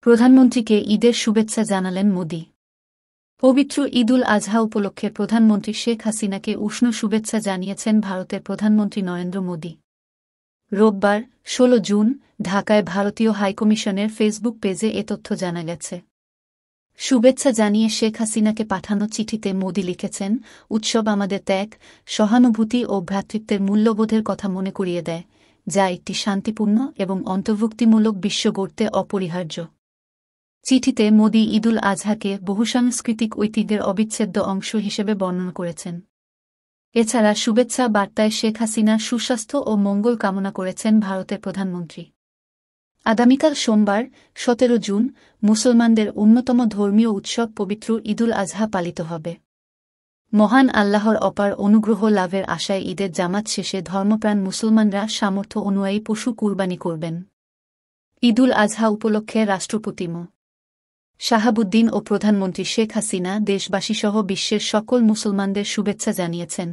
প্রধানমন্ত্রীকে ঈদের শুভেচ্ছা জানালেন মোদি। পবিত্র ঈদুল আজহা উপলক্ষে প্রধানমন্ত্রী শেখ হাসিনাকে উষ্ণ শুভেচ্ছা জানিয়েছেন ভারতের প্রধানমন্ত্রী নরেন্দ্র মোদি। রোববার ১৬ জুন ঢাকায় ভারতীয় হাইকমিশনের ফেসবুক পেজে এ তথ্য জানা গেছে। শুভেচ্ছা জানিয়ে শেখ হাসিনাকে পাঠানো চিঠিতে মোদি লিখেছেন, উৎসব আমাদের ত্যাগ, সহানুভূতি ও ভ্রাতৃত্বের মূল্যবোধের কথা মনে করিয়ে দেয়, যা একটি শান্তিপূর্ণ এবং অন্তর্ভুক্তিমূলক বিশ্ব গড়তে অপরিহার্য। চিঠিতে মোদি ঈদুল আজহাকে বহুসাংস্কৃতিক ঐতিহ্যের অবিচ্ছেদ্য অংশ হিসেবে বর্ণনা করেছেন। এছাড়া শুভেচ্ছা বার্তায় শেখ হাসিনার সুস্বাস্থ্য ও মঙ্গল কামনা করেছেন ভারতের প্রধানমন্ত্রী। আগামীকাল সোমবার ১৭ জুন মুসলমানদের অন্যতম ধর্মীয় উৎসব পবিত্র ঈদুল আজহা পালিত হবে। মহান আল্লাহর অপার অনুগ্রহ লাভের আশায় ঈদের জামাত শেষে ধর্মপ্রাণ মুসলমানরা সামর্থ্য অনুযায়ী পশু কুরবানি করবেন। ঈদুল আজহা উপলক্ষে রাষ্ট্রপতি মো. শাহাবুদ্দিন ও প্রধানমন্ত্রী শেখ হাসিনা দেশবাসীসহ বিশ্বের সকল মুসলমানদের শুভেচ্ছা জানিয়েছেন।